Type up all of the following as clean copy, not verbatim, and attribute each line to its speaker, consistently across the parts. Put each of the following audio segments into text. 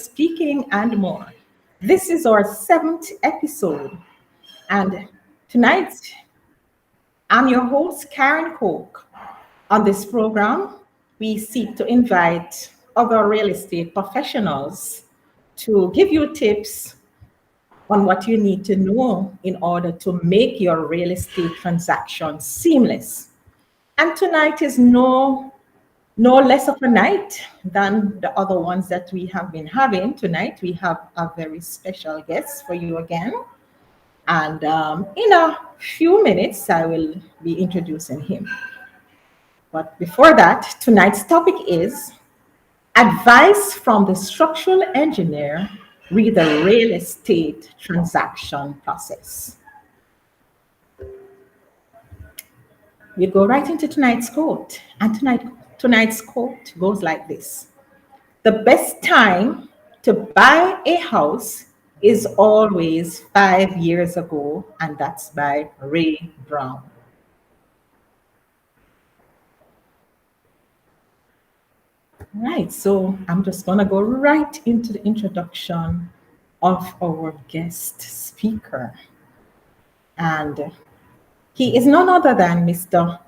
Speaker 1: speaking, and more. This is our seventh episode, and tonight I'm your host, Karen Coke. On this program, we seek to invite other real estate professionals to give you tips on what you need to know in order to make your real estate transaction seamless. And tonight is no less of a night than the other ones that we have been having. Tonight, we have a very special guest for you again. And in a few minutes, I will be introducing him. But before that, tonight's topic is advice from the structural engineer re the real estate transaction process. We go right into tonight's quote. And tonight's quote goes like this: the best time to buy a house is always 5 years ago, and that's by Ray Brown. Right, so I'm just going to go right into the introduction of our guest speaker. And he is none other than Mr.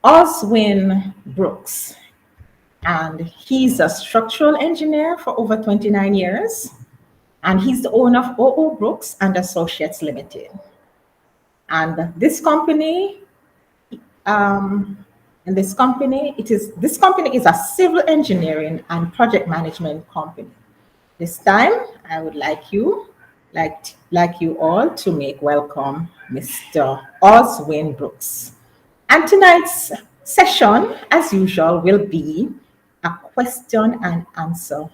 Speaker 1: Oswin Brooks. And he's a structural engineer for over 29 years. And he's the owner of O.O. Brooks and Associates Limited. And this company, this company is a civil engineering and project management company. This time, I would like you all to make welcome Mr. Oswin Brooks. And tonight's session, as usual, will be a question and answer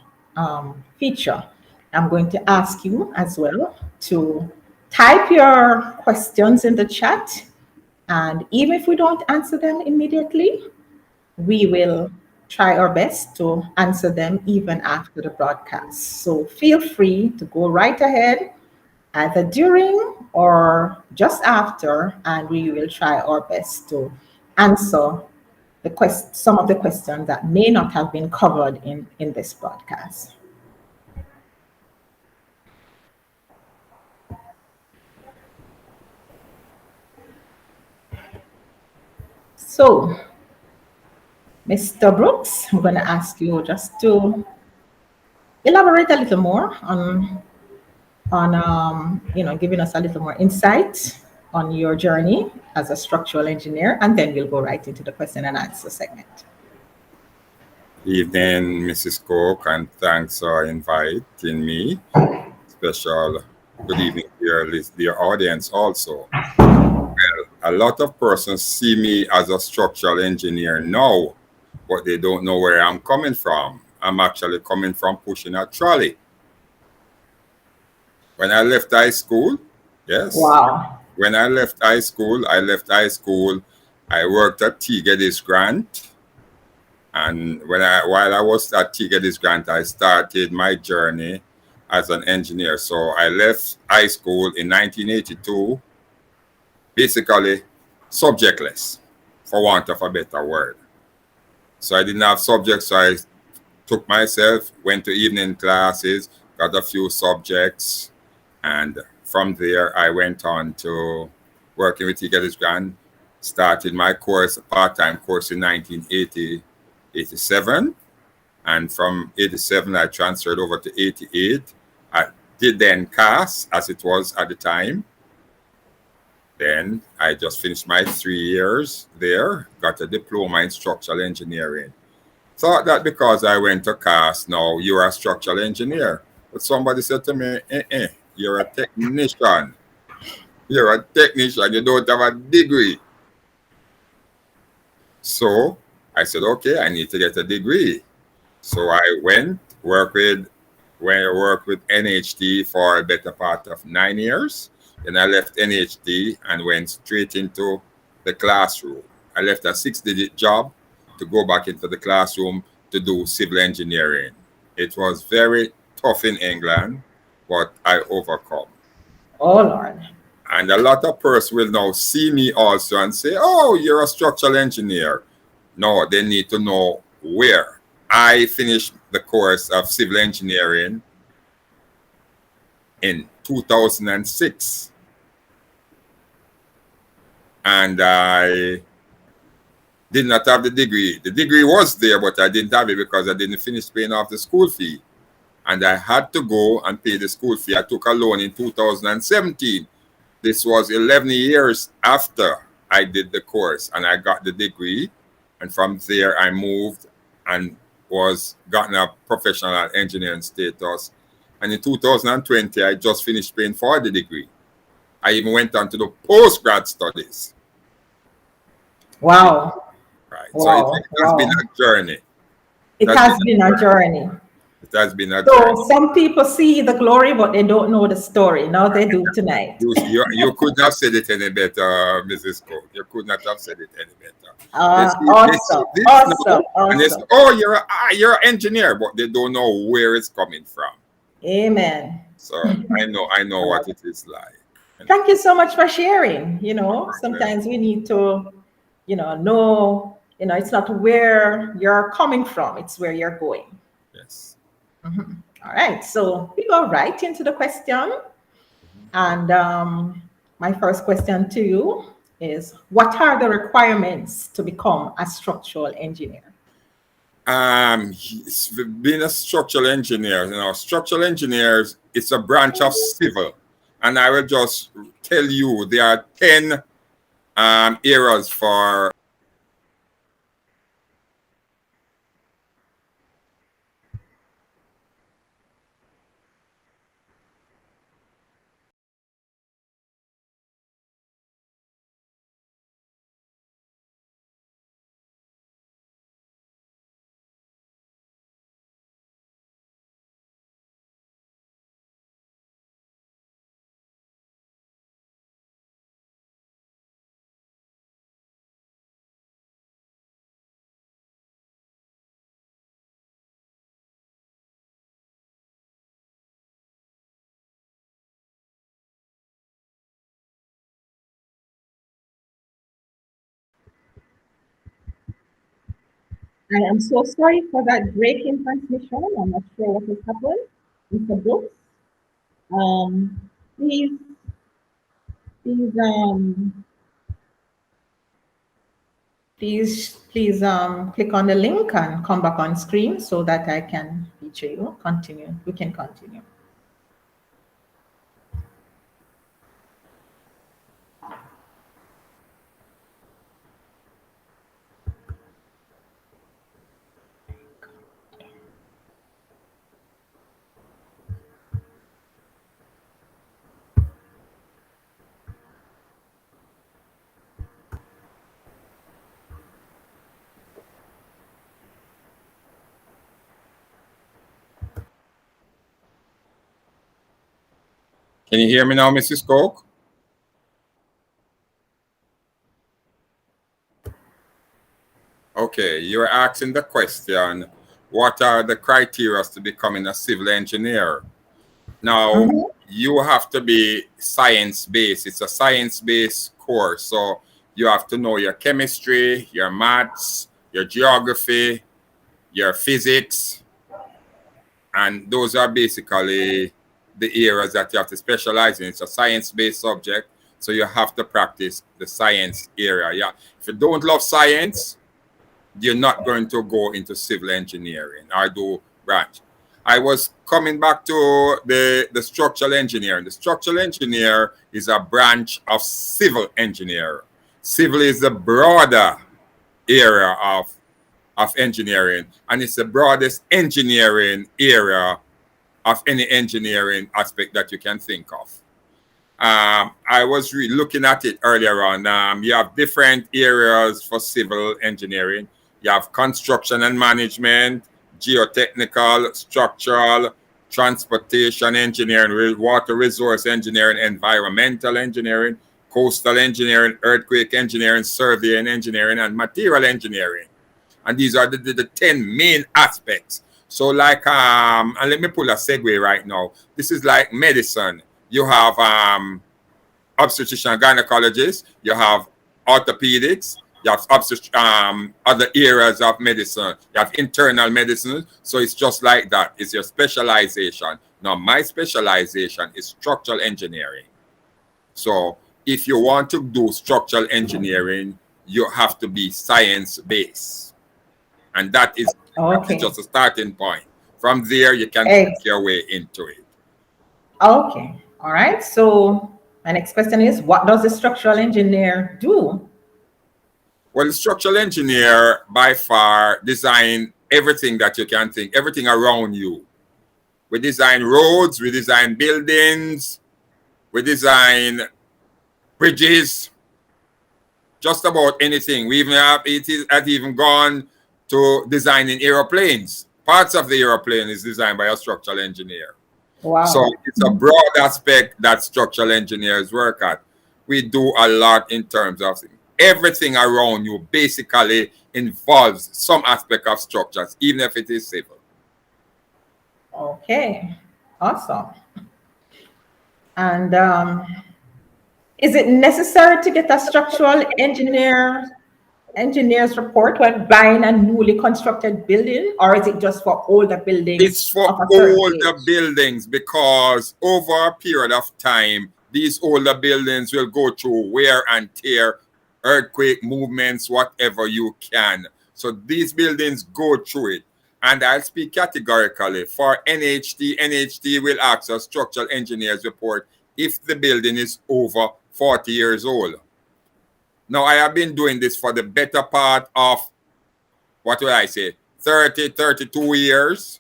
Speaker 1: feature. I'm going to ask you as well to type your questions in the chat. And even if we don't answer them immediately, we will try our best to answer them even after the broadcast. So feel free to go right ahead, either during or just after, and we will try our best to answer some of the questions that may not have been covered in this broadcast. So, Mr. Brooks, I'm going to ask you just to elaborate a little more on giving us a little more insight on your journey as a structural engineer, and then we'll go right into the question and answer segment.
Speaker 2: Evening, Mrs. Cook, and thanks for inviting me. Special good evening to your audience also. Well, a lot of persons see me as a structural engineer now, but they don't know where I'm coming from. I'm actually coming from pushing a trolley. When I left high school, yes.
Speaker 1: Wow.
Speaker 2: When I left high school, I worked at T. Geddes Grant. And while I was at T. Geddes Grant, I started my journey as an engineer. So I left high school in 1982, basically subjectless, for want of a better word. So I didn't have subjects, so I took myself, went to evening classes, got a few subjects, and from there I went on to working with T. Geddes Grant, started my course, part-time course in 1987, and from 87 I transferred over to 88. I did then CAS, as it was at the time. Then I just finished my 3 years there, got a diploma in structural engineering. Thought that because I went to CAS, now you're a structural engineer. But somebody said to me, you're a technician. You're a technician, you don't have a degree. So I said, okay, I need to get a degree. So I worked with NHT for a better part of 9 years. Then I left NHT and went straight into the classroom. I left a 6-digit job to go back into the classroom to do civil engineering. It was very tough in England, but I overcome.
Speaker 1: Oh, Lord.
Speaker 2: And a lot of persons will now see me also and say, oh, you're a structural engineer. No, they need to know where. I finished the course of civil engineering in 2006. And I did not have the degree. The degree was there, but I didn't have it because I didn't finish paying off the school fee. And I had to go and pay the school fee. I took a loan in 2017. This was 11 years after I did the course and I got the degree. And from there, I moved and was gotten a professional engineering status. And in 2020, I just finished paying for the degree. I even went on to the postgrad studies.
Speaker 1: Wow.
Speaker 2: Right.
Speaker 1: Wow.
Speaker 2: So it has been a journey.
Speaker 1: It has been a journey.
Speaker 2: It has been a
Speaker 1: So
Speaker 2: journey.
Speaker 1: some people see the glory, but they don't know the story. Now they do tonight.
Speaker 2: You could not have said it any better, Mrs. Cook. You could not have said it any better.
Speaker 1: Awesome.
Speaker 2: And they say, oh, you're an engineer, but they don't know where it's coming from.
Speaker 1: Amen.
Speaker 2: So I know what it is like.
Speaker 1: Thank you so much for sharing. Sometimes we need to, know, it's not where you're coming from, it's where you're going.
Speaker 2: Yes.
Speaker 1: Mm-hmm. All right. So we go right into the question. And my first question to you is, what are the requirements to become a structural engineer?
Speaker 2: Being a structural engineer, structural engineers, it's a branch of civil. And I will just tell you, there are 10 areas for
Speaker 1: I am so sorry for that break in transmission. I'm not sure what has happened. Mr. Brooks, please, please, please click on the link and come back on screen so that I can feature you. Continue. We can continue.
Speaker 2: Can you hear me now, Mrs. Coke? Okay, you're asking the question, what are the criteria to becoming a civil engineer? Now, you have to be science-based. It's a science-based course. So you have to know your chemistry, your maths, your geography, your physics. And those are basically the areas that you have to specialize in. It's a science-based subject. So you have to practice the science area. Yeah. If you don't love science, you're not going to go into civil engineering or do branch. I was coming back to the structural engineering. The structural engineer is a branch of civil engineer. Civil is the broader area of engineering, and it's the broadest engineering area of any engineering aspect that you can think of. I was looking at it earlier on. You have different areas for civil engineering. You have construction and management, geotechnical, structural, transportation engineering, water resource engineering, environmental engineering, coastal engineering, earthquake engineering, surveying engineering, and material engineering. And these are the 10 main aspects. So and let me pull a segue right now. This is like medicine. You have obstetrician and gynecologist, you have orthopedics, you have other areas of medicine, you have internal medicine. So it's just like that. It's your specialization. Now, my specialization is structural engineering. So if you want to do structural engineering, you have to be science-based. And that is
Speaker 1: Okay.
Speaker 2: just a starting point. From there, you can
Speaker 1: Ex-
Speaker 2: work your way into it.
Speaker 1: Okay. All right. So my next question is, what does the structural engineer do?
Speaker 2: Well, the structural engineer by far design everything that you can think, everything around you. We design roads, we design buildings, we design bridges, just about anything. We even have had even gone to designing aeroplanes. Parts of the aeroplane is designed by a structural engineer. So
Speaker 1: Wow.
Speaker 2: it's a broad aspect that structural engineers work at. We do a lot in terms of everything around you basically involves some aspect of structures, even if it is civil.
Speaker 1: Okay. Awesome. And is it necessary to get a structural engineer's report when buying a newly constructed building, or is it just for older buildings
Speaker 2: It's for
Speaker 1: of a certain
Speaker 2: older
Speaker 1: age?
Speaker 2: buildings because over a period of time, these older buildings will go through wear and tear, earthquake movements, whatever you can. So these buildings go through it. And I'll speak categorically for NHT. NHT will ask a structural engineer's report if the building is over 40 years old. Now, I have been doing this for the better part of, what will I say, 30, 32 years.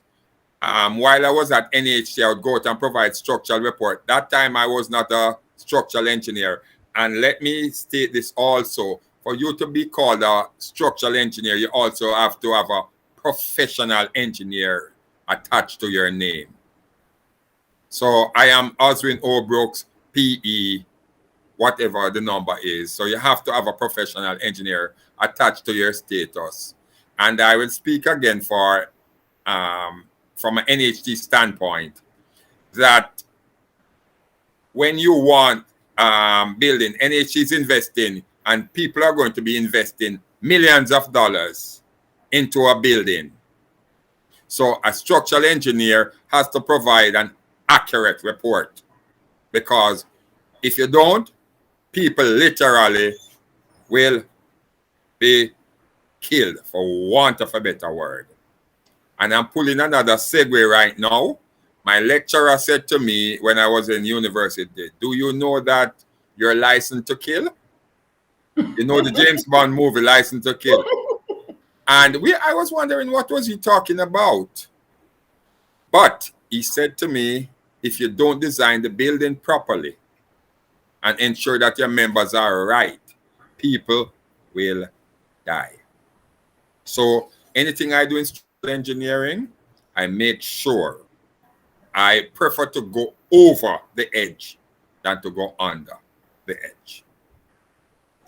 Speaker 2: While I was at NHT, I would go out and provide structural report. That time I was not a structural engineer. And let me state this also. For you to be called a structural engineer, you also have to have a professional engineer attached to your name. So I am Oswin O'Brooks, PE, whatever the number is. So you have to have a professional engineer attached to your status. And I will speak again for from an NHT standpoint, that when you want building, NHT is investing, and people are going to be investing millions of dollars into a building. So a structural engineer has to provide an accurate report, because if you don't, people literally will be killed, for want of a better word. And I'm pulling another segue right now. My lecturer said to me when I was in university, do you know that you're licensed to kill? You know the James Bond movie, License to Kill. And I was wondering what was he talking about. But he said to me, if you don't design the building properly and ensure that your members are right, people will die. So anything I do in structural engineering, I make sure I prefer to go over the edge than to go under the edge.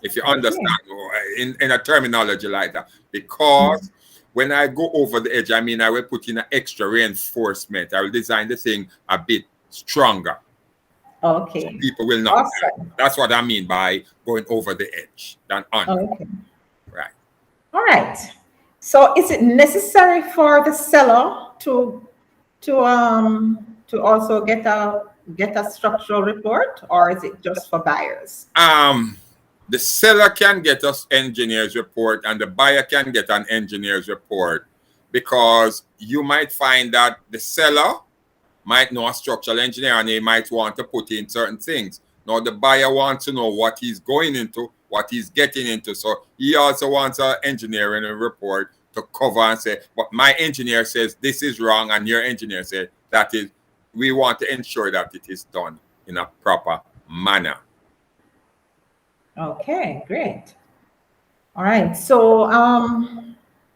Speaker 2: If you
Speaker 1: Okay.
Speaker 2: understand in a terminology like that. Because when I go over the edge, I mean I will put in an extra reinforcement. I will design the thing a bit stronger. So
Speaker 1: Okay.
Speaker 2: people will not die.
Speaker 1: Awesome.
Speaker 2: That's what I mean by going over the edge than under.
Speaker 1: Okay.
Speaker 2: Right.
Speaker 1: All right. So is it necessary for the seller to also get a structural report, or is it just for buyers?
Speaker 2: The seller can get us engineer's report and the buyer can get an engineer's report, because you might find that the seller might know a structural engineer and he might want to put in certain things. Now the buyer wants to know what he's going into, what he's getting into. So he also wants an engineering report to cover and say, but my engineer says this is wrong and your engineer says that is, we want to ensure that it is done in a proper manner.
Speaker 1: Okay, great. All right. So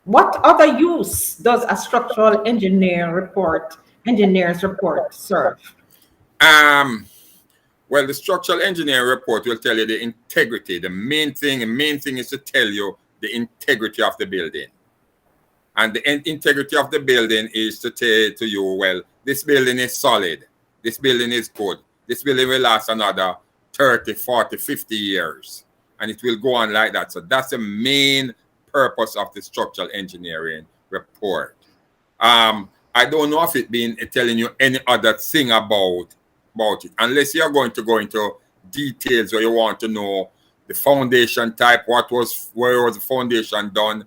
Speaker 1: what other use does a structural engineer's report serve?
Speaker 2: Um, well, the structural engineering report will tell you the integrity. The main thing is to tell you the integrity of the building. And the integrity of the building is to tell to you, well, this building is solid. This building is good. This building will last another 30, 40, 50 years. And it will go on like that. So that's the main purpose of the structural engineering report. I don't know if it been telling you any other thing about it, unless you're going to go into details where you want to know the foundation type, where was the foundation done,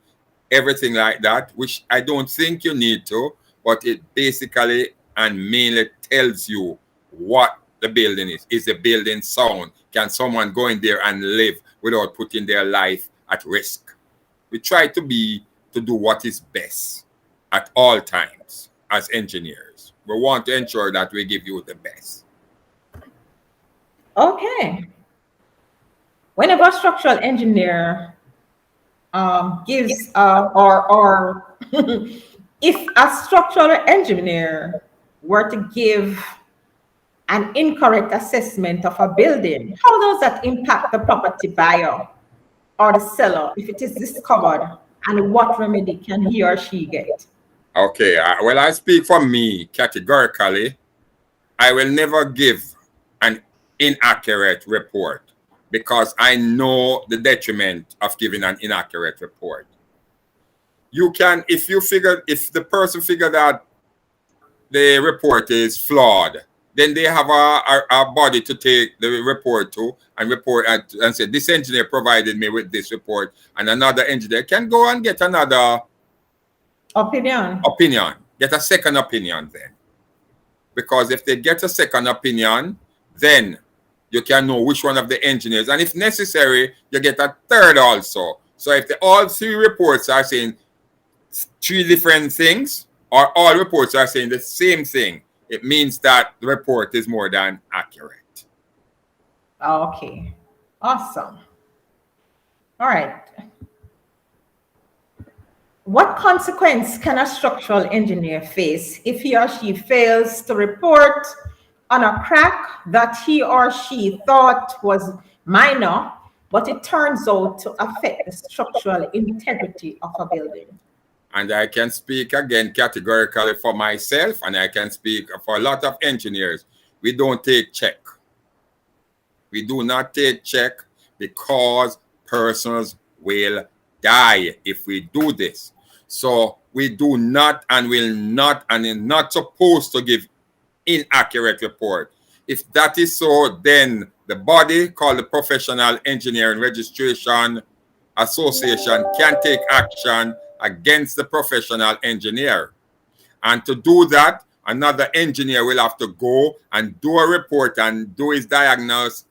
Speaker 2: everything like that, which I don't think you need to, but it basically and mainly tells you what the building is. Is the building sound? Can someone go in there and live without putting their life at risk? We try to do what is best at all times as engineers. We want to ensure that we give you the best.
Speaker 1: Okay. Whenever a structural engineer gives or if a structural engineer were to give an incorrect assessment of a building, how does that impact the property buyer or the seller if it is discovered, and what remedy can he or she get?
Speaker 2: Okay, well, I speak for me categorically. I will never give an inaccurate report because I know the detriment of giving an inaccurate report. You can, if the person figure that the report is flawed, then they have a body to take the report to and report and say, this engineer provided me with this report, and another engineer can go and get another opinion, get a second opinion then. Because if they get a second opinion, then you can know which one of the engineers, and if necessary, you get a third also. So if all three reports are saying three different things, or all reports are saying the same thing, it means that the report is more than accurate.
Speaker 1: Okay, awesome. All right. What consequence can a structural engineer face if he or she fails to report on a crack that he or she thought was minor, but it turns out to affect the structural integrity of a building?
Speaker 2: And I can speak again categorically for myself, and I can speak for a lot of engineers. We don't take check. We do not take check because persons will die if we do this. So we do not and will not and are not supposed to give inaccurate report. If that is so, then the body called the Professional Engineering Registration Association can take action against the professional engineer. And to do that, another engineer will have to go and do a report and do his diagnosis,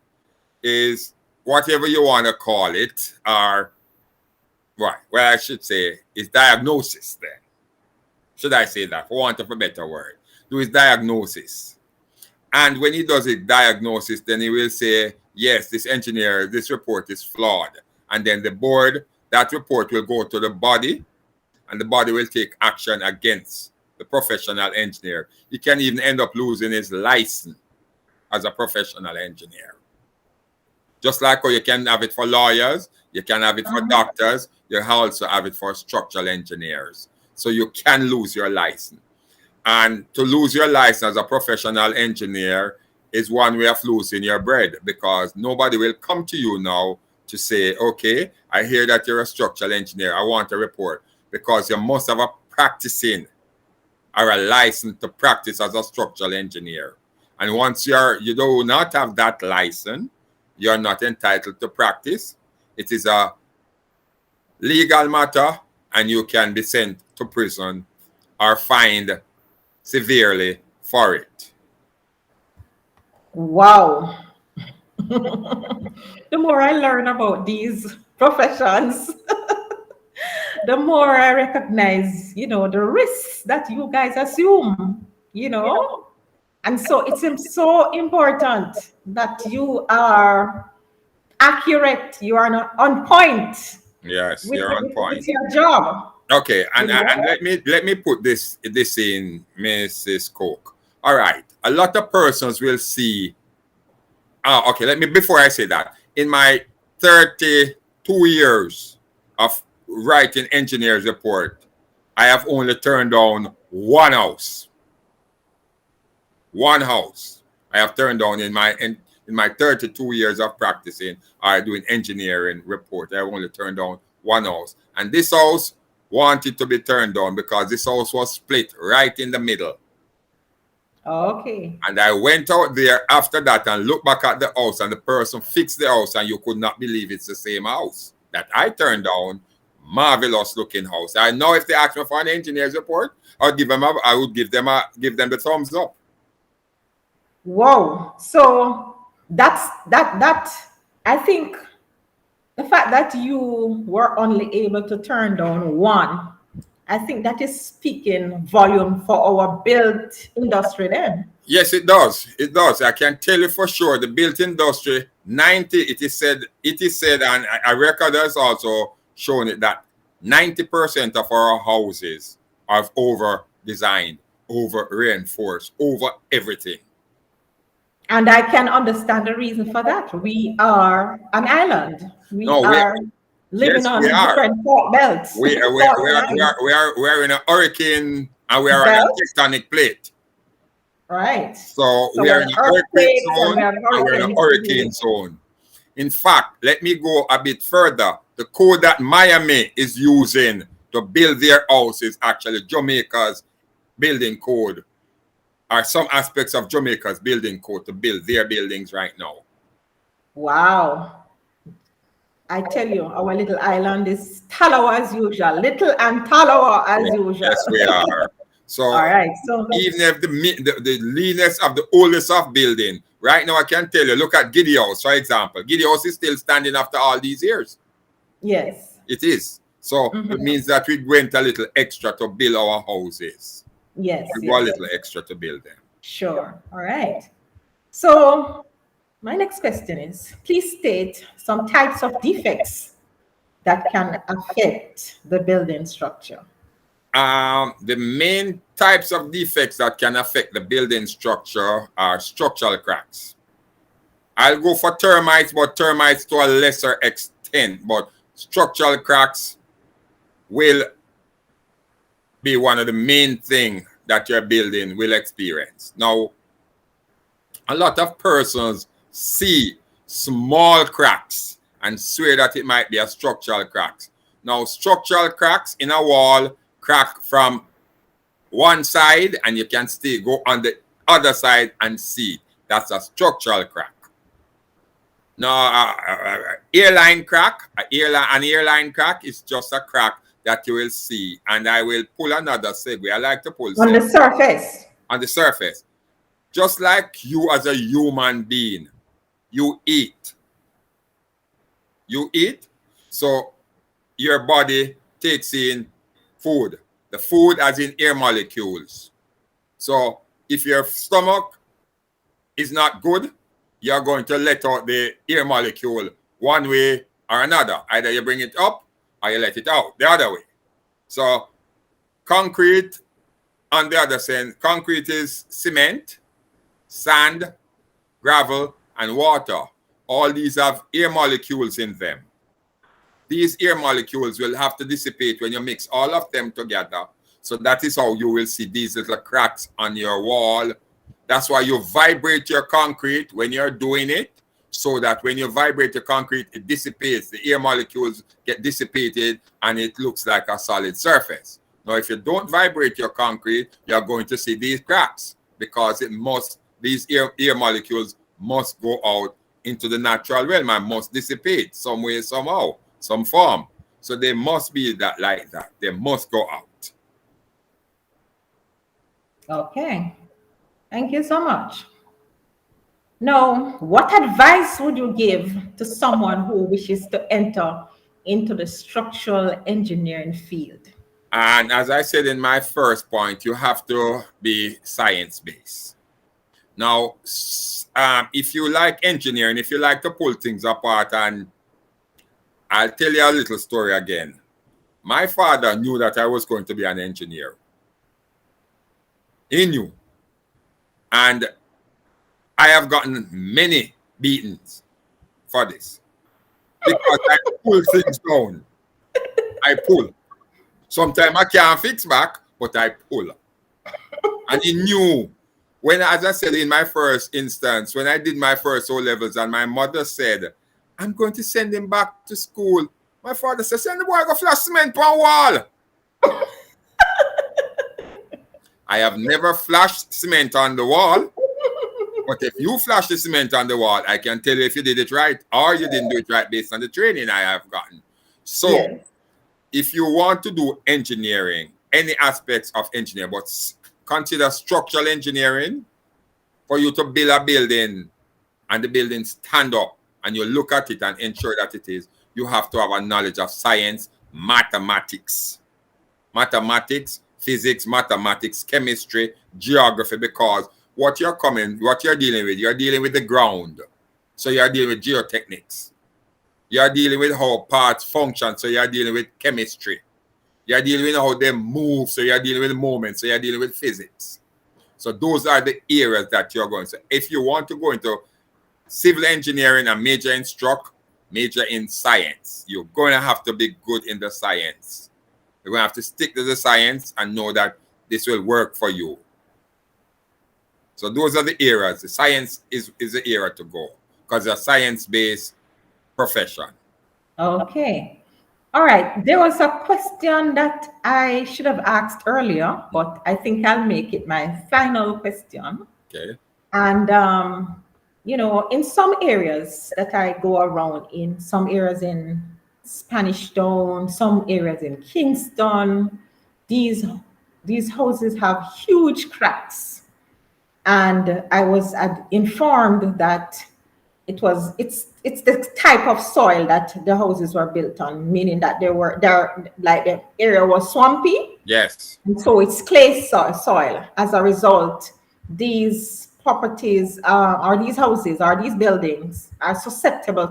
Speaker 2: is whatever you want to call it, or right, well, I should say is diagnosis then. Should I say that, for want of a better word? Do his diagnosis. And when he does his diagnosis, then he will say, yes, this report is flawed. And then the board, that report will go to the body, and the body will take action against the professional engineer. He can even end up losing his license as a professional engineer. Just like how you can have it for lawyers, you can have it for doctors, you also have it for structural engineers. So you can lose your license. And to lose your license as a professional engineer is one way of losing your bread, because nobody will come to you now to say, okay, I hear that you're a structural engineer, I want a report, because you must have a practicing or a license to practice as a structural engineer. And once you do not have that license, you're not entitled to practice. It is a legal matter, and you can be sent to prison or fined severely for it.
Speaker 1: Wow. The more I learn about these professions, the more I recognize, the risks that you guys assume, And so it's so important that you are accurate, you are not on point.
Speaker 2: Yes, you're on point.
Speaker 1: With your job.
Speaker 2: Okay, and let me put this in, Mrs. Coke. All right, a lot of persons will see. Okay, before I say that, in my 32 years of writing engineer's report, I have only turned down one house. One house I have turned down in my 32 years of practicing or doing engineering report. I have only turned down one house, and this house wanted to be turned down because this house was split right in the middle.
Speaker 1: Okay.
Speaker 2: And I went out there after that and looked back at the house, and the person fixed the house, and you could not believe it's the same house that I turned down. Marvelous looking house. I know if they asked me for an engineer's report, I would give them the thumbs up.
Speaker 1: Whoa. So that I think the fact that you were only able to turn down one, I think that is speaking volume for our built industry then.
Speaker 2: Yes, it does. It does. I can tell you for sure, the built industry, 90, it is said, and a record has also shown it that 90% of our houses are over designed, over reinforced, over everything.
Speaker 1: And I can understand the reason for that. We are an island. We are living on different fault belts.
Speaker 2: We are in a hurricane, and we are on a tectonic plate.
Speaker 1: Right.
Speaker 2: So we are in a earthquake zone, and we're in a hurricane zone. In fact, let me go a bit further. The code that Miami is using to build their house is actually Jamaica's building code, or some aspects of Jamaica's building code to build their buildings right now.
Speaker 1: Wow. I tell you, our little island is tallow as usual, little and tallow as usual.
Speaker 2: Yes, we are. So,
Speaker 1: all right. So
Speaker 2: even if the leanness of the oldest of building, right now I can tell you, look at Giddy House, for example. Giddy House is still standing after all these years.
Speaker 1: Yes.
Speaker 2: It is. So it means that we went a little extra to build our houses.
Speaker 1: Yes.
Speaker 2: We go a little extra to build them.
Speaker 1: Sure. All right. So my next question is, please state some types of defects that can affect the building structure.
Speaker 2: The main types of defects that can affect the building structure are structural cracks. I'll go for termites, but termites to a lesser extent. But structural cracks will be one of the main things that your building will experience. Now, a lot of persons see small cracks and swear that it might be a structural cracks. Now, structural cracks in a wall crack from one side, and you can still go on the other side and see. That's a structural crack. Now, an airline crack is just a crack that you will see. And I will pull another segue. I like to pull
Speaker 1: on the surface.
Speaker 2: On the surface. Just like you as a human being, you eat. You eat, so your body takes in food. The food as in air molecules. So if your stomach is not good, you're going to let out the air molecule one way or another. Either you bring it up or you let it out the other way. So concrete, on the other side, concrete is cement, sand, gravel, and water. All these have air molecules in them. These air molecules will have to dissipate when you mix all of them together. So that is how you will see these little cracks on your wall. That's why you vibrate your concrete when you're doing it, so that when you vibrate the concrete, it dissipates. The air molecules get dissipated and it looks like a solid surface. Now, if you don't vibrate your concrete, you're going to see these cracks because these air molecules must go out into the natural realm and must dissipate some way, somehow, some form. So they must be like that. They must go out.
Speaker 1: Okay. Thank you so much. Now, what advice would you give to someone who wishes to enter into the structural engineering field?
Speaker 2: And as I said in my first point, you have to be science-based. Now, if you like engineering, if you like to pull things apart, and I'll tell you a little story again. My father knew that I was going to be an engineer. He knew. And I have gotten many beatings for this because I pull things down. I pull. Sometimes I can't fix back, but I pull. And he knew. When, as I said in my first instance, when I did my first O-levels and my mother said, I'm going to send him back to school. My father said, send the boy go flash cement on wall. I have never flashed cement on the wall, but if you flash the cement on the wall, I can tell you if you did it right or you didn't do it right based on the training I have gotten. So,
Speaker 1: Yes.
Speaker 2: if you want to do engineering, any aspects of engineering, but consider structural engineering, for you to build a building and the building stand up and you look at it and ensure that it is, you have to have a knowledge of science, mathematics, physics, mathematics, chemistry, geography, because what you're dealing with the ground. So you're dealing with geotechnics. You're dealing with how parts function. So you're dealing with chemistry. You're dealing with how they move. So you're dealing with moments. So you're dealing with physics. So those are the areas that you're going to. So if you want to go into civil engineering and major in science, you're going to have to be good in the science. You're going to have to stick to the science and know that this will work for you. So those are the areas. The science is the area to go because it's a science-based profession.
Speaker 1: Okay. All right. There was a question that I should have asked earlier, but I think I'll make it my final question.
Speaker 2: Okay.
Speaker 1: And, in some areas that I go around, in some areas in Spanish Town, some areas in Kingston, these houses have huge cracks. And I was informed that it's the type of soil that the houses were built on, meaning that the area was swampy.
Speaker 2: Yes.
Speaker 1: And so it's clay soil. As a result, these properties or these houses or these buildings are susceptible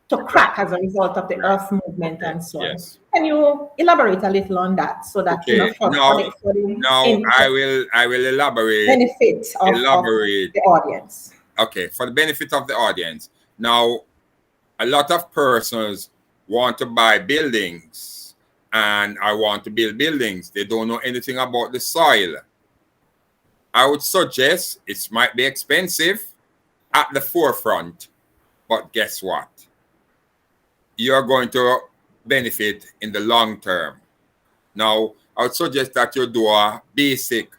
Speaker 1: to crack as a result of the earth movement and so on.
Speaker 2: Yes.
Speaker 1: Can you elaborate a little on that so that
Speaker 2: Okay.
Speaker 1: for
Speaker 2: I will elaborate.
Speaker 1: benefit of the audience.
Speaker 2: Okay, for the benefit of the audience. Now, a lot of persons want to buy buildings and I want to build buildings. They don't know anything about the soil. I would suggest it might be expensive at the forefront, but guess what? You're going to benefit in the long term. Now, I would suggest that you do a basic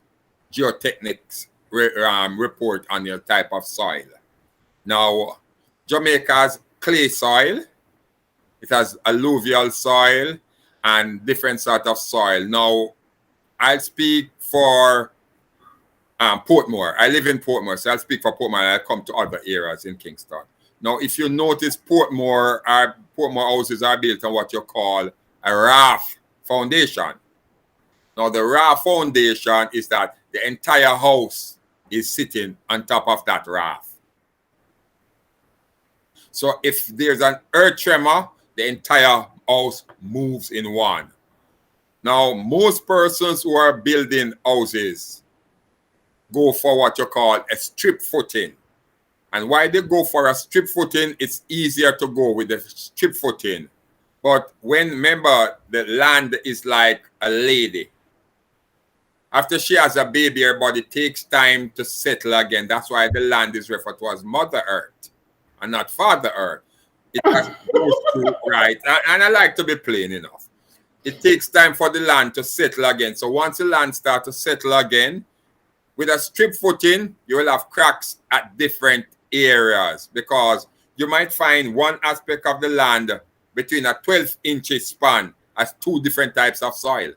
Speaker 2: geotechnics report on your type of soil. Now, Jamaica's clay soil, it has alluvial soil and different sort of soil. Now, I'll speak for Portmore. I live in Portmore, so I'll speak for Portmore and I'll come to other areas in Kingston. Now, if you notice, Portmore houses are built on what you call a raft foundation. Now, the raft foundation is that the entire house is sitting on top of that raft. So if there's an earth tremor, the entire house moves in one. Now, most persons who are building houses go for what you call a strip footing. And why they go for a strip footing, it's easier to go with the strip footing. But remember, the land is like a lady. After she has a baby, her body takes time to settle again. That's why the land is referred to as Mother Earth and not Father Earth. It has those two, right? And I like to be plain enough. It takes time for the land to settle again. So once the land starts to settle again, with a strip footing, you will have cracks at different areas because you might find one aspect of the land between a 12-inch span as two different types of soil.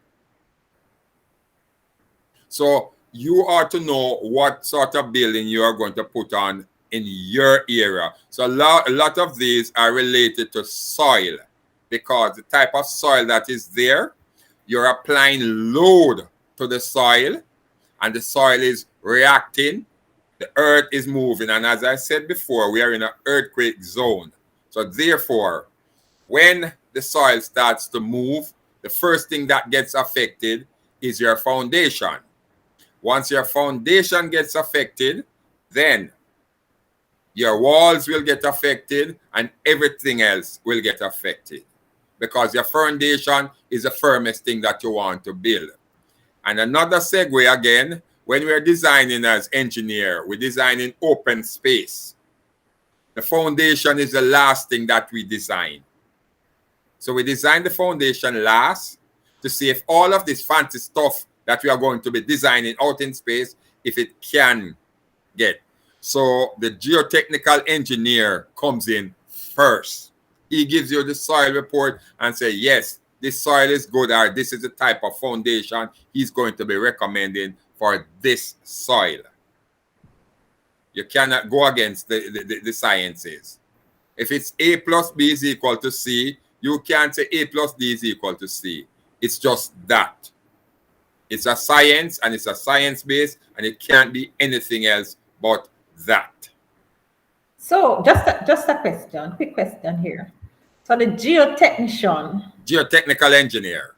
Speaker 2: So you ought to know what sort of building you are going to put on in your area. So a lot of these are related to soil because the type of soil that is there, you're applying load to the soil and the soil is reacting, the earth is moving. And as I said before, we are in an earthquake zone. So therefore, when the soil starts to move, the first thing that gets affected is your foundation. Once your foundation gets affected, then your walls will get affected and everything else will get affected because your foundation is the firmest thing that you want to build. And another segue again, when we're designing as engineer, we're designing open space. The foundation is the last thing that we design. So we design the foundation last, to see if all of this fancy stuff that we are going to be designing out in space, if it can get. So the geotechnical engineer comes in first. He gives you the soil report and say, yes, this soil is good, or this is the type of foundation he's going to be recommending for this soil. You cannot go against the sciences. If it's A plus B is equal to C, you can't say A plus D is equal to C. It's just that. It's a science, and it's a science base, and it can't be anything else but that.
Speaker 1: So just a question, quick question here. So the geotechnician.
Speaker 2: Geotechnical engineer.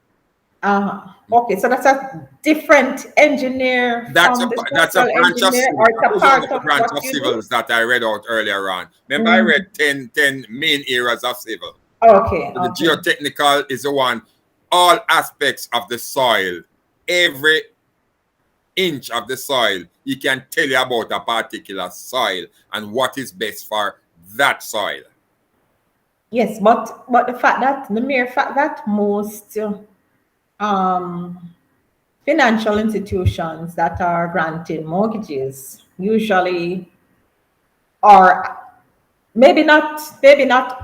Speaker 1: Okay, so that's a different engineer
Speaker 2: That's
Speaker 1: from
Speaker 2: a
Speaker 1: the
Speaker 2: that's a
Speaker 1: structural
Speaker 2: branch of
Speaker 1: engineer,
Speaker 2: civil.
Speaker 1: or it's a
Speaker 2: Those are
Speaker 1: part
Speaker 2: the
Speaker 1: of
Speaker 2: branch
Speaker 1: what
Speaker 2: of
Speaker 1: you do?
Speaker 2: civils that I read out earlier on. Remember, I read 10 main areas of civil.
Speaker 1: Okay,
Speaker 2: So the geotechnical is the one, all aspects of the soil, every inch of the soil, he can tell you about a particular soil and what is best for that soil.
Speaker 1: Yes, but the mere fact that most financial institutions that are granting mortgages usually are, maybe not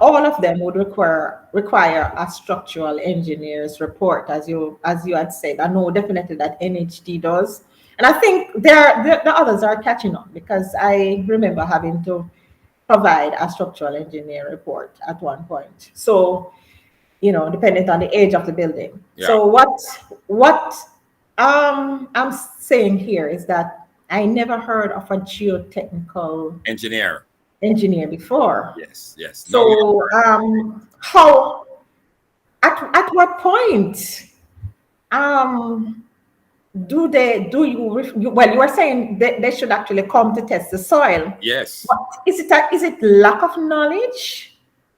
Speaker 1: all of them would require a structural engineer's report, as you had said. I know definitely that NHD does, and I think the others are catching on, because I remember having to provide a structural engineer report at one point. So, depending on the age of the building.
Speaker 2: Yeah.
Speaker 1: So what I'm saying here is that I never heard of a geotechnical
Speaker 2: Engineer.
Speaker 1: before.
Speaker 2: Yes.
Speaker 1: So how at what point well, you were saying they should actually come to test the soil.
Speaker 2: Yes.
Speaker 1: But is it lack of knowledge?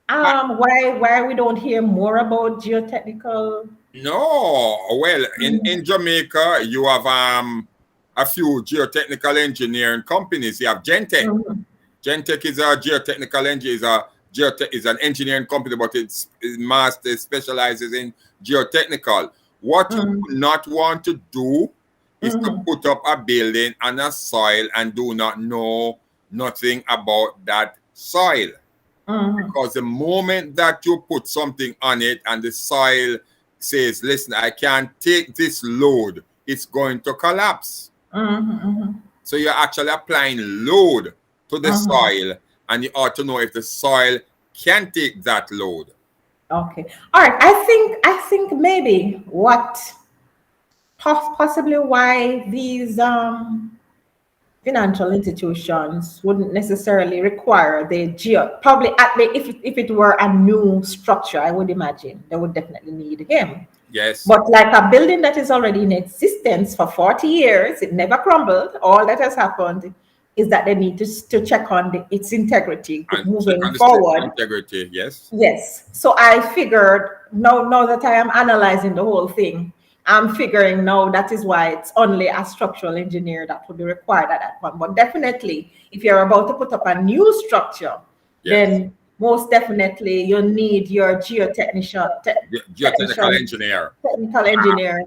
Speaker 1: Why we don't hear more about geotechnical?
Speaker 2: No, well, in Jamaica, you have a few geotechnical engineering companies. You have Gentech. Gentech is a geotechnical engineer, is an engineering company, but it specializes in geotechnical. What you do not want to do is to put up a building on a soil and do not know nothing about that soil. Because the moment that you put something on it and the soil says, listen, I can't take this load, it's going to collapse. So you're actually applying load to the soil, and you ought to know if the soil can take that load.
Speaker 1: Okay. All right. I think maybe what possibly why these financial institutions wouldn't necessarily require probably if it were a new structure, I would imagine they would definitely need him.
Speaker 2: Yes.
Speaker 1: But like a building that is already in existence for 40 years, it never crumbled. All that has happened is that they need to check on its integrity moving forward.
Speaker 2: Integrity, yes.
Speaker 1: Yes. So I figured now that I am analyzing the whole thing, I'm figuring now that is why it's only a structural engineer that would be required at that point. But definitely, if you're about to put up a new structure, then most definitely you need your geotechnical
Speaker 2: engineer.
Speaker 1: Technical engineer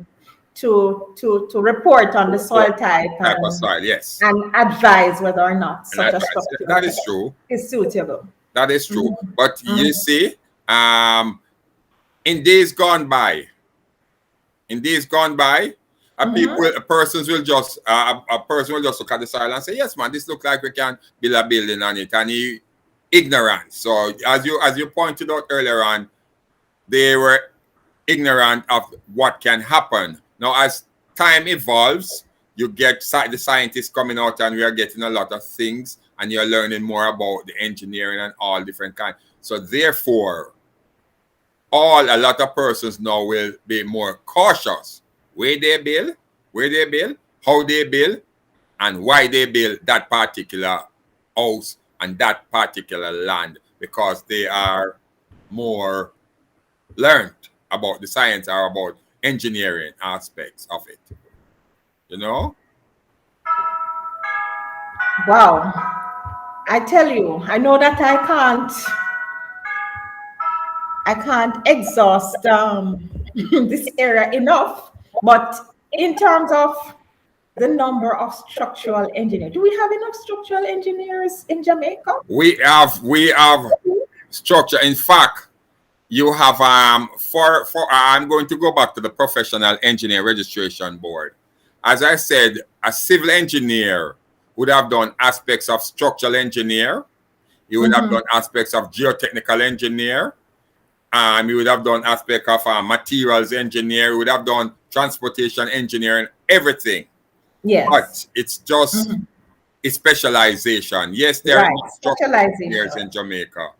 Speaker 1: to report on the soil type
Speaker 2: of soil, yes,
Speaker 1: and advise whether or not such a structure
Speaker 2: that is true
Speaker 1: is suitable.
Speaker 2: That is true. But you see, in days gone by, a person will just look at the soil and say, yes, man, this looks like we can build a building on it, and he ignorant. So as you pointed out earlier on, they were ignorant of what can happen. Now, as time evolves, you get the scientists coming out, and we are getting a lot of things, and you're learning more about the engineering and all different kinds. So therefore, a lot of persons now will be more cautious where they build, how they build, and why they build that particular house and that particular land, because they are more learned about the science or about engineering aspects of it. You know?
Speaker 1: Wow. I tell you, I know that I can't exhaust this area enough. But in terms of the number of structural engineers, do we have enough structural engineers in Jamaica?
Speaker 2: We have structure. In fact, you have for I'm going to go back to the Professional Engineer Registration Board. As I said, a civil engineer would have done aspects of structural engineer. He would have done aspects of geotechnical engineer. He would have done aspect of materials engineer. He would have done transportation engineering, everything.
Speaker 1: Yes.
Speaker 2: But it's just a specialization. Yes, there are structural engineers in Jamaica.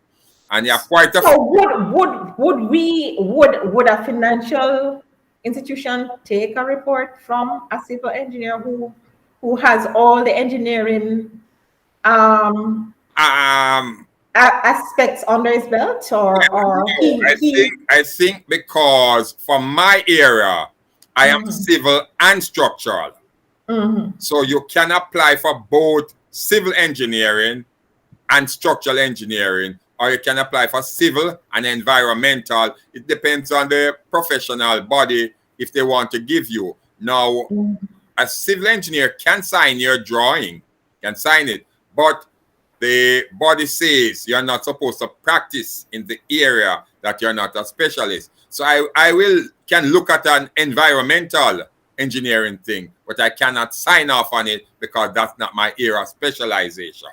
Speaker 2: And you have quite a
Speaker 1: so would a financial institution take a report from a civil engineer who has all the engineering aspects under his belt, or
Speaker 2: I think because from my area, I am civil and structural. So you can apply for both civil engineering and structural engineering, or you can apply for civil and environmental. It depends on the professional body if they want to give you. Now, a civil engineer can sign your drawing, can sign it, but the body says you're not supposed to practice in the area that you're not a specialist. So I can look at an environmental engineering thing, but I cannot sign off on it because that's not my area of specialization.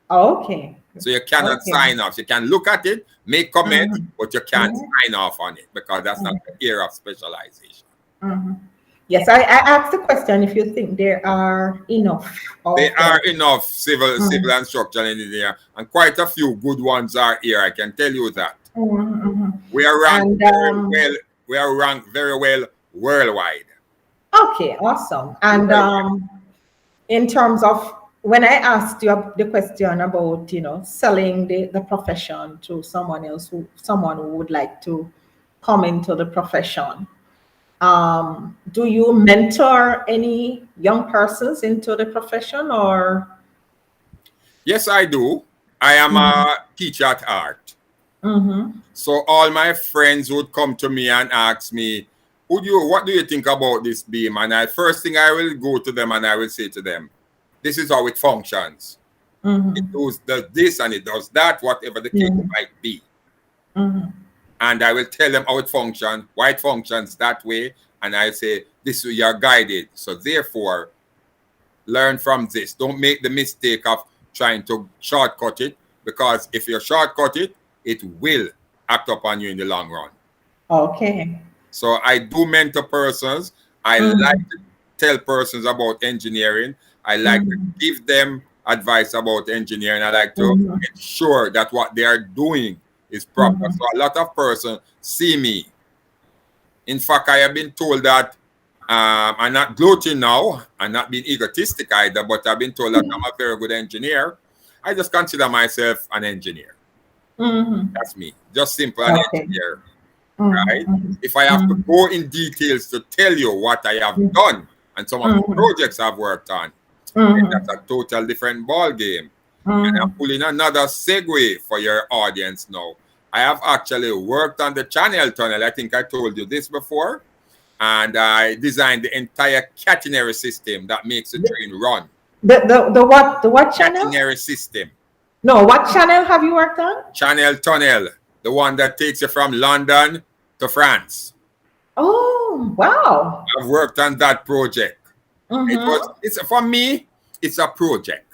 Speaker 1: Okay.
Speaker 2: So you cannot sign off. You can look at it, make comments, but you can't sign off on it because that's not the area of specialization.
Speaker 1: Yes, I asked the question if you think there are enough.
Speaker 2: There are enough civil and structural engineers, and quite a few good ones are here. I can tell you that. We are ranked we are ranked very well worldwide.
Speaker 1: Okay, awesome. And in terms of when I asked you the question about selling the profession to someone else, someone who would like to come into the profession, do you mentor any young persons into the profession, or?
Speaker 2: Yes, I do. I am a teacher at art. So all my friends would come to me and ask me, what do you think about this beam? And first thing I will go to them and I will say to them, this is how it functions. It does this and it does that, whatever the case might be. And I will tell them how it functions, why it functions that way. And I say, this way you're guided. So therefore, learn from this. Don't make the mistake of trying to shortcut it, because if you shortcut it, it will act upon you in the long run.
Speaker 1: Okay.
Speaker 2: So I do mentor persons. I like to tell persons about engineering. I like to give them advice about engineering. I like to ensure that what they are doing is proper. So a lot of persons see me. In fact, I have been told that I'm not gloating now. I'm not being egotistic either, but I've been told that I'm a very good engineer. I just consider myself an engineer. That's me. Just simple, an engineer. Right? If I have to go in details to tell you what I have done and some of the projects I've worked on, then that's a total different ball game. And I'm pulling another segue for your audience now. I have actually worked on the channel tunnel. I think I told you this before. And I designed the entire catenary system that makes the train run.
Speaker 1: The what channel?
Speaker 2: Catenary system.
Speaker 1: No, what channel have you worked on?
Speaker 2: Channel tunnel, the one that takes you from London to France.
Speaker 1: Oh, wow.
Speaker 2: I've worked on that project. For me, it's a project.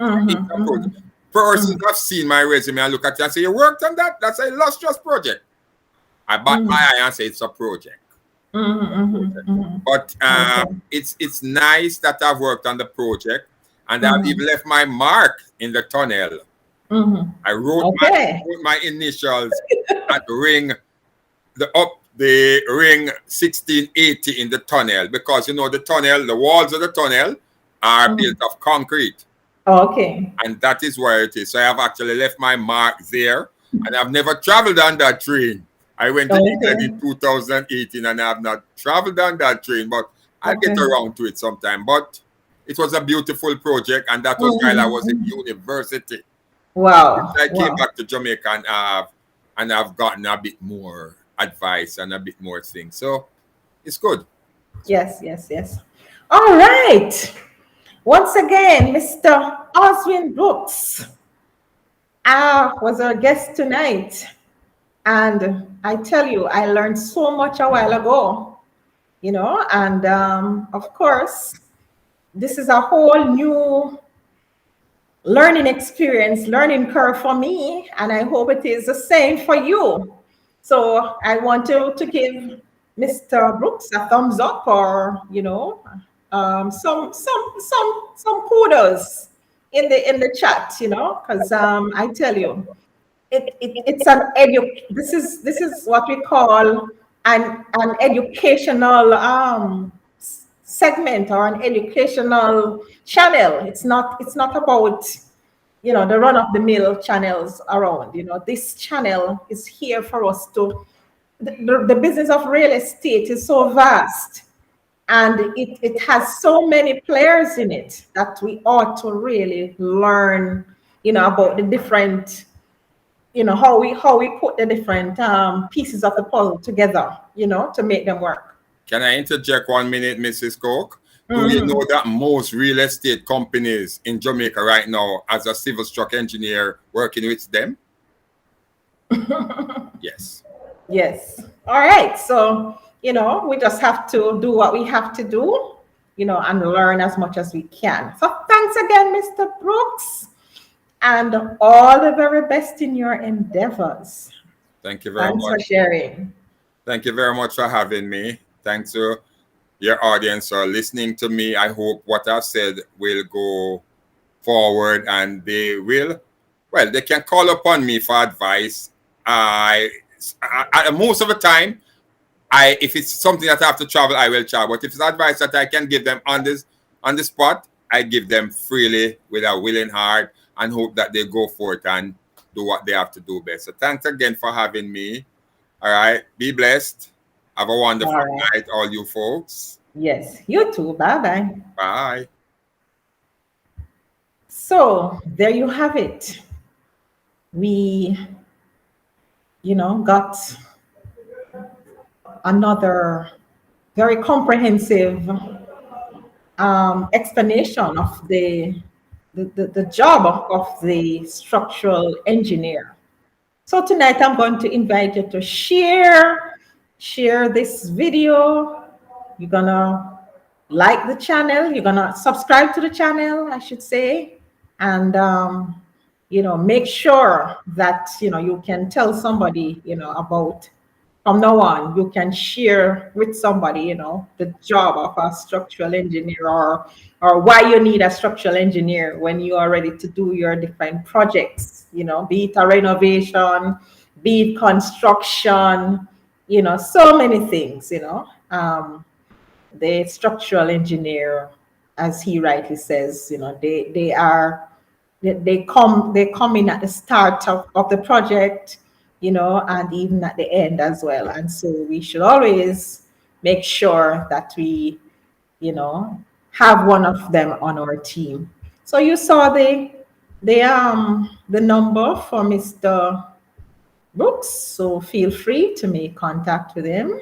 Speaker 2: It's a project. Persons have seen my resume and look at it and say, you worked on that? That's an illustrious project. I bat my eye and say it's a project. But it's nice that I've worked on the project, and I've even left my mark in the tunnel. I wrote my initials at the ring 1680 in the tunnel, because the tunnel, the walls of the tunnel are built of concrete.
Speaker 1: Okay.
Speaker 2: And that is where it is. So I have actually left my mark there, and I've never traveled on that train. I went to England in 2018 and I have not traveled on that train, but I'll get around to it sometime. But it was a beautiful project, and that was while I was in university.
Speaker 1: Wow.
Speaker 2: I came back to Jamaica and I've gotten a bit more advice and a bit more things. So it's good.
Speaker 1: Yes, yes, yes. All right. Once again, Mr. Oswin Brooks was our guest tonight. And I tell you, I learned so much a while ago, and of course, this is a whole new learning experience, learning curve for me, and I hope it is the same for you. So I want to give Mr. Brooks a thumbs up, or some kudos in the chat, because I tell you, it's an this is what we call an educational segment, or an educational channel. It's not about the run of the mill channels around. This channel is here for us to the business of real estate is so vast, and it has so many players in it, that we ought to really learn about the different, how we put the different pieces of the puzzle together, to make them work.
Speaker 2: Can I interject 1 minute, Mrs. Coke? Do you know that most real estate companies in Jamaica right now, as a civil structural engineer, working with them? Yes.
Speaker 1: Yes. All right. So, we just have to do what we have to do, and learn as much as we can. So thanks again, Mr. Brooks, and all the very best in your endeavors.
Speaker 2: Thank you very
Speaker 1: Thanks
Speaker 2: much.
Speaker 1: for sharing.
Speaker 2: Thank you very much for having me. Thanks to your audience for listening to me. I hope what I've said will go forward, and they can call upon me for advice. I most of the time, if it's something that I have to travel, I will travel. But if it's advice that I can give them on the spot, I give them freely with a willing heart, and hope that they go forth and do what they have to do best. So thanks again for having me. All right. Be blessed. Have a wonderful night, all you folks.
Speaker 1: Yes, you too. Bye-bye.
Speaker 2: Bye.
Speaker 1: So there you have it. We, got another very comprehensive explanation of the job of the structural engineer. So tonight I'm going to invite you to share this video. You're gonna like the channel. You're gonna subscribe to the channel, I should say, and make sure that you can tell somebody about. From now on, you can share with somebody, the job of a structural engineer, or why you need a structural engineer when you are ready to do your different projects, be it a renovation, be it construction, so many things, the structural engineer, as he rightly says, they come in at the start of the project, and even at the end as well. And so we should always make sure that we, have one of them on our team. So you saw the number for Mr. Brooks, so feel free to make contact with him.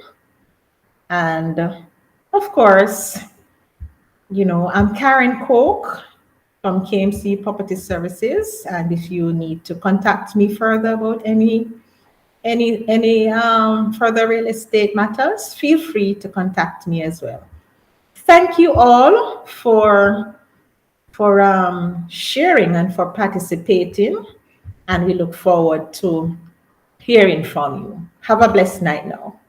Speaker 1: And of course, I'm Karen Coke from KMC Property Services, and if you need to contact me further about any further real estate matters, feel free to contact me as well. Thank you all for sharing and for participating, and we look forward to hearing from you. Have a blessed night now.